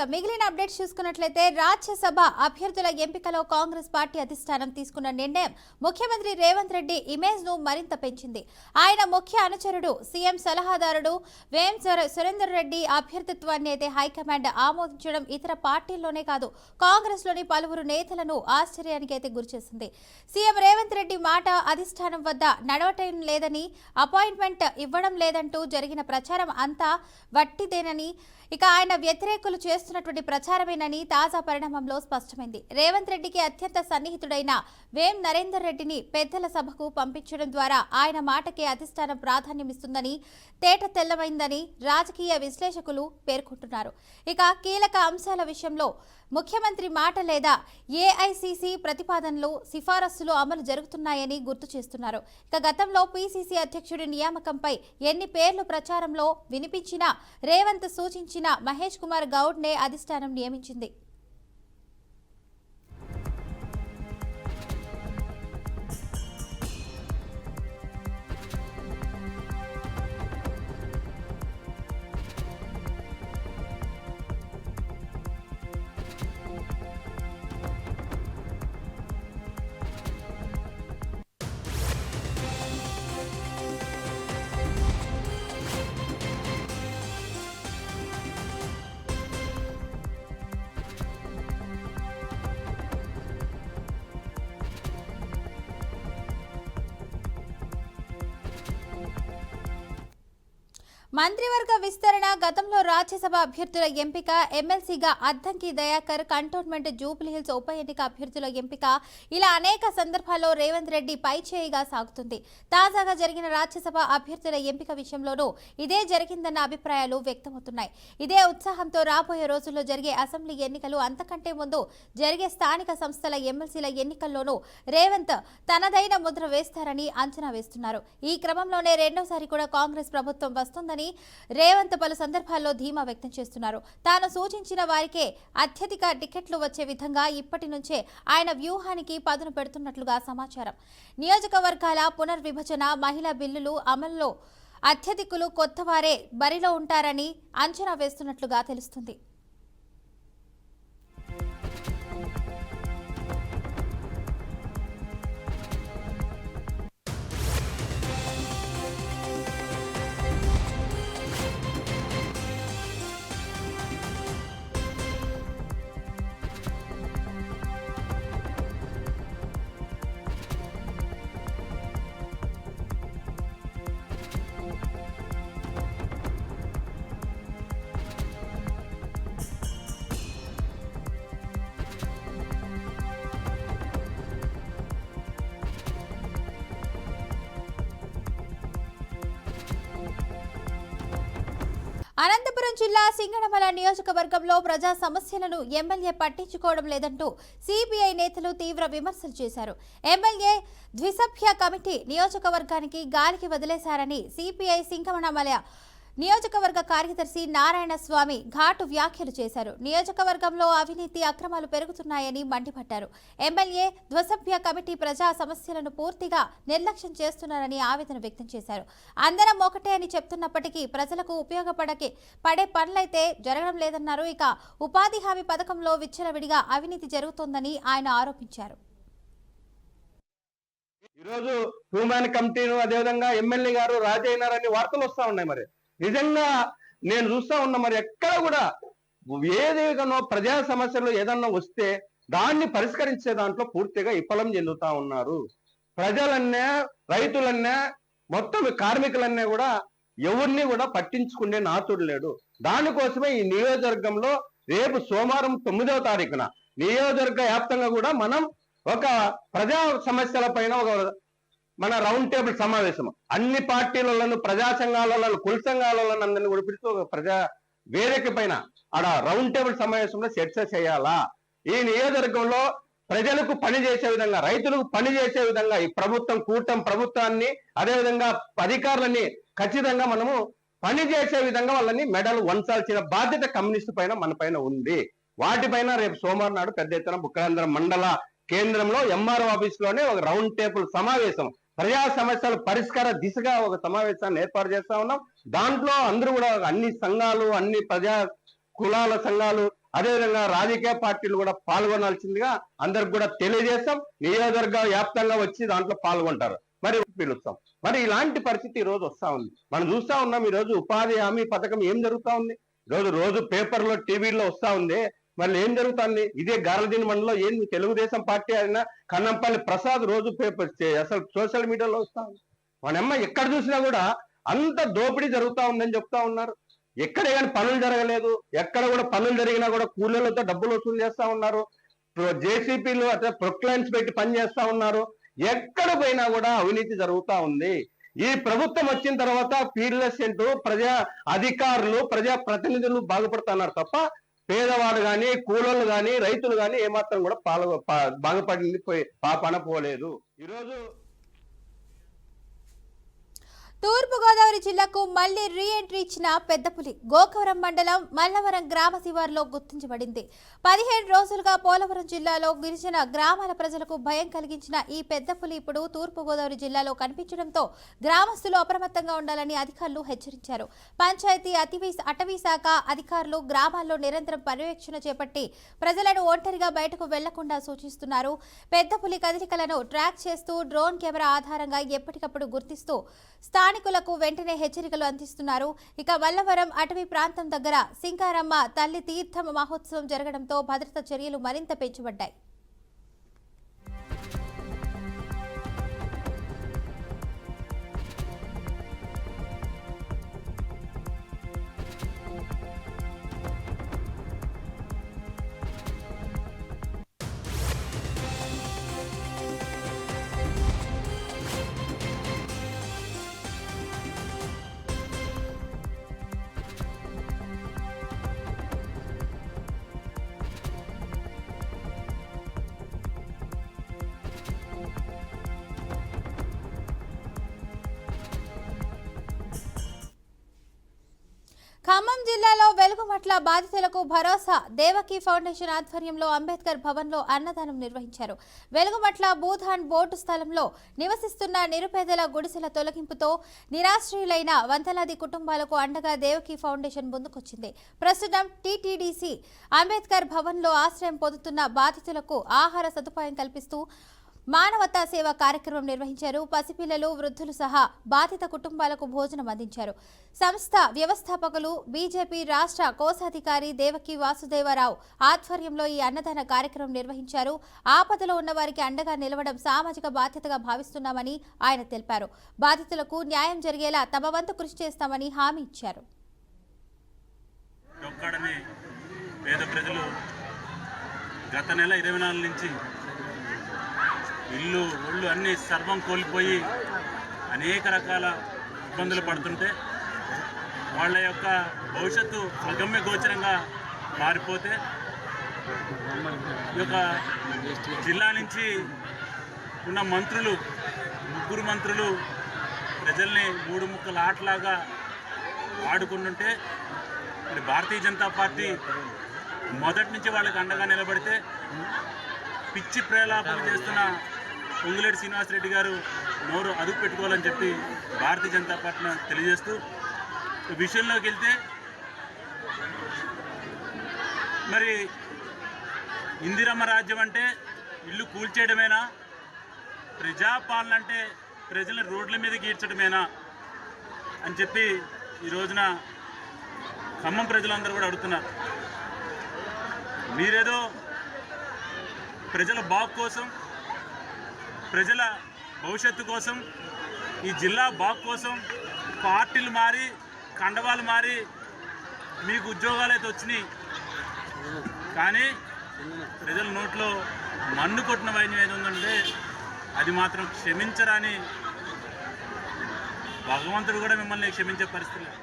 ఇక మిగిలిన అప్డేట్స్ చూసుకున్నట్లయితే రాజ్యసభ అభ్యర్థుల ఎంపికలో కాంగ్రెస్ పార్టీ అధిష్టానం తీసుకున్న నిర్ణయం ముఖ్యమంత్రి రేవంత్ రెడ్డి ఇమేజ్ ను మరింత పెంచింది. ఆయన ముఖ్య అనుచరుడు సీఎం సలహాదారుడు వేం సురేందర్ రెడ్డి అభ్యర్థిత్వాన్ని అయితే హైకమాండ్ ఆమోదించడం ఇతర పార్టీల్లోనే కాదు కాంగ్రెస్ లోని పలువురు నేతలను ఆశ్చర్యానికి అయితే గురిచేసింది. సీఎం రేవంత్ రెడ్డి మాట అధిష్టానం వద్ద నడవటం లేదని, అపాయింట్మెంట్ ఇవ్వడం లేదంటూ జరిగిన ప్రచారం అంతా వట్టిదేనని, ఇక ఆయన వ్యతిరేకులు చేస్తున్నటువంటి ప్రచారమేనని తాజా పరిణామంలో స్పష్టమైంది. రేవంత్ రెడ్డికి అత్యంత సన్నిహితుడైన వేం నరేందర్ రెడ్డిని పెద్దల సభకు పంపించడం ద్వారా ఆయన మాటకే అధిష్టానం ప్రాధాన్యమిస్తుందని తేట తెల్లమైందని రాజకీయ విశ్లేషకులు పేర్కొంటున్నారు. ఇక కీలక అంశాల విషయంలో ముఖ్యమంత్రి మాట లేదా ఏఐసీసీ ప్రతిపాదనలు, సిఫారసులు అమలు జరుగుతున్నాయని గుర్తు చేస్తున్నారు. ఇక గతంలో పీసీసీ అధ్యక్షుడి నియామకంపై ఎన్ని పేర్లు ప్రచారంలో వినిపించినా రేవంత్ సూచించిన మహేష్ కుమార్ గౌడ్ నే అధిష్టానం నియమించింది. మంత్రివర్గ విస్తరణ, గతంలో రాజ్యసభ అభ్యర్థుల ఎంపిక, ఎమ్మెల్సీగా అద్దంకి దయాకర్, కంటోన్మెంట్ జూబ్లీహిల్స్ ఉప ఎన్నిక అభ్యర్థుల ఎంపిక, ఇలా అనేక సందర్భాల్లో రేవంత్ రెడ్డి పైచేయిగా సాగుతుంది. తాజాగా జరిగిన రాజ్యసభ అభ్యర్థుల ఎంపిక విషయంలోనూ ఇదే జరిగిందన్న అభిప్రాయాలు వ్యక్తమవుతున్నాయి. ఇదే ఉత్సాహంతో రాబోయే రోజుల్లో జరిగే అసెంబ్లీ ఎన్నికలు, అంతకంటే ముందు జరిగే స్థానిక సంస్థల ఎమ్మెల్సీల ఎన్నికల్లోనూ రేవంత్ తనదైన ముద్ర వేస్తారని అంచనా వేస్తున్నారు. ఈ క్రమంలోనే రెండోసారి కూడా కాంగ్రెస్ ప్రభుత్వం వస్తుందని రేవంత్ పలు సందర్భాల్లో ధీమా వ్యక్తం చేస్తున్నారు. తాను సూచించిన వారికే అత్యధిక టికెట్లు వచ్చే విధంగా ఇప్పటి నుంచే ఆయన వ్యూహానికి పదును పెడుతున్నట్లుగా సమాచారం. నియోజకవర్గాల పునర్విభజన, మహిళా బిల్లులు అమల్లో అత్యధికులు కొత్తవారే బరిలో ఉంటారని అంచనా వేస్తున్నట్లుగా తెలుస్తుంది. అనంతపురం జిల్లా సింగనమల నియోజకవర్గంలో ప్రజా సమస్యలను ఎమ్మెల్యే పట్టించుకోవడం లేదంటూ సిపిఐ నేతలు తీవ్ర విమర్శలు చేశారు. ఎమ్మెల్యే ద్విసభ్య కమిటీ నియోజకవర్గానికి గాలికి వదిలేశారని సిపిఐ సింగనమల నియోజకవర్గ కార్యదర్శి నారాయణ స్వామి ఘాటు వ్యాఖ్యలు చేశారు. నియోజకవర్గంలో అవినీతి, అక్రమాలు పెరుగుతున్నాయని మండిపడ్డారు. ఎమ్మెల్యే ద్విసభ్య కమిటీ ప్రజా సమస్యలను పూర్తిగా నిర్లక్ష్యం చేస్తున్నారని ఆవేదన వ్యక్తం చేశారు. అందరం ఒకటే అని చెప్తున్నప్పటికీ ప్రజలకు పడే పనులైతే జరగడం లేదన్నారు. ఇక ఉపాధి హామీ పథకంలో విచ్చలవిడిగా అవినీతి జరుగుతోందని ఆయన ఆరోపించారు. ఈరోజు హ్యూమన్ కమిటీను, అదేవిధంగా ఎమ్మెల్యే గారు రాజీ అయినారని వార్తలు వస్తా ఉన్నాయి. మరి నిజంగా నేను చూస్తా ఉన్నా, మరి ఎక్కడ కూడా ఏదేగానో ప్రజా సమస్యలు ఏదన్నా వస్తే దాన్ని పరిష్కరించే దాంట్లో పూర్తిగా విఫలం చెందుతా ఉన్నారు. ప్రజలన్నా, రైతులన్నా, మొత్తం కార్మికులన్నా కూడా ఎవరిని కూడా పట్టించుకునే నాతుడు లేడు. దానికోసమే ఈ నియోజకవర్గంలో రేపు సోమవారం 9వ తారీఖున నియోజకవర్గ వ్యాప్తంగా కూడా మనం ఒక ప్రజా సమస్యల పైన ఒక మన రౌండ్ టేబుల్ సమావేశం, అన్ని పార్టీలను, ప్రజా సంఘాలను, కుల సంఘాలను అందరినీ కూడా పిలిచి ఒక ప్రజా వేదిక పైన ఆడ రౌండ్ టేబుల్ సమావేశంలో చర్చ చేయాలా. ఈ నియోజకవర్గంలో ప్రజలకు పని చేసే విధంగా, రైతులకు పని చేసే విధంగా ఈ కూటమి ప్రభుత్వాన్ని, అదేవిధంగా అధికారులని ఖచ్చితంగా మనము పని చేసే విధంగా వాళ్ళని మెడలు వంచాల్సిన బాధ్యత కమ్యూనిస్టు పైన, మన పైన ఉంది. వాటిపైన రేపు సోమవారం నాడు పెద్ద ఎత్తున బుక్కరాంధ్ర మండల కేంద్రంలో ఎంఆర్ఓ ఆఫీస్ లోనే ఒక రౌండ్ టేబుల్ సమావేశం, ప్రజా సమస్యల పరిష్కార దిశగా ఒక సమావేశాన్ని ఏర్పాటు చేస్తా ఉన్నాం. దాంట్లో అందరూ కూడా అన్ని సంఘాలు, అన్ని ప్రజా కులాల సంఘాలు, అదేవిధంగా రాజకీయ పార్టీలు కూడా పాల్గొనాల్సిందిగా అందరికి కూడా తెలియజేస్తాం. నియోజకవర్గ వ్యాప్తంగా వచ్చి దాంట్లో పాల్గొంటారు, మరి పిలుస్తాం. మరి ఇలాంటి పరిస్థితి ఈ రోజు వస్తా ఉంది. మనం చూస్తా ఉన్నాం. ఈ రోజు ఉపాధి హామీ పథకం ఏం జరుగుతా ఉంది? రోజు పేపర్లో టీవీలో వస్తా ఉంది. మళ్ళీ ఏం జరుగుతుంది? ఇదే గార్లదిన్ మండలంలో ఏంది తెలుగుదేశం పార్టీ అయినా కన్నంపల్లి ప్రసాద్ రోజు పేపర్ అసలు సోషల్ మీడియాలో వస్తా ఉంది. మనమ్మ ఎక్కడ చూసినా కూడా అంత దోపిడీ జరుగుతా ఉందని చెప్తా ఉన్నారు. ఎక్కడే కానీ పనులు జరగలేదు. ఎక్కడ కూడా పనులు జరిగినా కూడా కూలీలతో డబ్బులు వసూలు చేస్తా ఉన్నారు. జేసీపీలు అట్లా ప్రొక్లైన్స్ పెట్టి పని చేస్తా ఉన్నారు. ఎక్కడ పోయినా కూడా అవినీతి జరుగుతా ఉంది. ఈ ప్రభుత్వం వచ్చిన తర్వాత పీర్లెసెంట్ ప్రజా అధికారులు ప్రజా ప్రతినిధులు బాగుపడుతున్నారు తప్ప పేదవాడు గాని కూలోళ్ళు గాని రైతులు గాని ఏమాత్రం కూడా బాగుపడింది పాపన పోలేదు. ఈరోజు తూర్పుగోదావరి జిల్లాకు మళ్లీ రీ ఎంట్రీ ఇచ్చిన పెద్దపులి గోకవరం మండలం మల్లవరం గ్రామ శివారులో గుర్తించబడింది. 15 రోజులుగా పోలవరం జిల్లాలో గిరిజన గ్రామాల ప్రజలకు భయం కలిగించిన ఈ పెద్దపులి ఇప్పుడు తూర్పుగోదావరి జిల్లాలో కనిపించడంతో గ్రామస్తులు అప్రమత్తంగా ఉండాలని అధికారులు హెచ్చరించారు. పంచాయతీ అటవీ శాఖ అధికారులు గ్రామాల్లో నిరంతరం పర్యవేక్షణ చేపట్టి ప్రజలను ఒంటరిగా బయటకు వెళ్లకుండా సూచిస్తున్నారు. పెద్దపులి కదలికలను ట్రాక్ చేస్తూ డ్రోన్ కెమెరా ఆధారంగా ఎప్పటికప్పుడు గుర్తిస్తూ స్థానికులకు వెంటనే హెచ్చరికలు అందిస్తున్నారు. ఇక మల్లవరం అటవీ ప్రాంతం దగ్గర సింగారమ్మ తల్లి తీర్థ మహోత్సవం జరగడంతో భద్రతా చర్యలు మరింత పెంచబడ్డాయి. ఖమ్మం జిల్లాలో వెలుగుమట్ల బాధితులకు భరోసా దేవకీ ఫౌండేషన్ ఆధ్వర్యంలో అంబేద్కర్ భవన్లో అన్నదానం నిర్వహించారు. వెలుగుమట్ల భూధాన్ బోర్డు స్థలంలో నివసిస్తున్న నిరుపేదల గుడిసెల తొలగింపుతో నిరాశ్రయులైన వందలాది కుటుంబాలకు అండగా దేవకీ ఫౌండేషన్ ముందుకొచ్చింది. ప్రస్తుతం టీటీడీసీ అంబేద్కర్ భవన్లో ఆశ్రయం పొందుతున్న బాధితులకు ఆహార సదుపాయం కల్పిస్తూ మానవతా సేవ కార్యక్రమం నిర్వహించారు. పసిపిల్లలు వృద్ధులు సహా బాధిత కుటుంబాలకు భోజనం అందించారు. సంస్థ వ్యవస్థాపకులు బీజేపీ రాష్ట్ర కోశాధికారి దేవకీ వాసుదేవరావు ఆధ్వర్యంలో ఈ అన్నదాన కార్యక్రమం నిర్వహించారు. ఆపదలో ఉన్న వారికి అండగా నిలవడం సామాజిక బాధ్యతగా భావిస్తున్నామని ఆయన తెలిపారు. బాధితులకు న్యాయం జరిగేలా తమ వంతు కృషి చేస్తామని హామీ ఇచ్చారు. పేద ప్రజలు గత నెల 24 నుంచి ఇల్లు ఒళ్ళు అన్నీ సర్వం కోల్పోయి అనేక రకాల ఇబ్బందులు పడుతుంటే వాళ్ళ యొక్క భవిష్యత్తు అగమ్య గోచరంగా మారిపోతే ఈ యొక్క జిల్లా నుంచి ఉన్న మంత్రులు 3 మంత్రులు ప్రజల్ని 3 ముక్కల ఆటలాగా ఆడుకుంటుంటే మరి భారతీయ జనతా పార్టీ మొదటి నుంచి వాళ్ళకి అండగా నిలబడితే పిచ్చి ప్రేలాపన చేస్తున్న పొంగులేటి శ్రీనివాసరెడ్డి గారు నోరు అదుపు పెట్టుకోవాలని చెప్పి భారతీయ జనతా పార్టీని తెలియజేస్తూ విషయంలోకి వెళ్తే మరి ఇందిరమ్మ రాజ్యం అంటే ఇల్లు కూల్చేయడమేనా? ప్రజాపాలన అంటే ప్రజల్ని రోడ్ల మీద గీడ్చడమేనా అని చెప్పి ఈ రోజున ఖమ్మం ప్రజలందరూ కూడా అడుగుతున్నారు. మీరేదో ప్రజల బాగు కోసం, ప్రజల భవిష్యత్తు కోసం, ఈ జిల్లా బాగు కోసం పార్టీలు మారి కండవాలు మారి మీకు ఉద్యోగాలు అయితే వచ్చినాయి, కానీ ప్రజల నోట్లో మన్ను కొట్టిన వైద్యం ఏది ఉందంటే అది మాత్రం క్షమించరాని భగవంతుడు కూడా మిమ్మల్ని క్షమించే పరిస్థితి లేదు.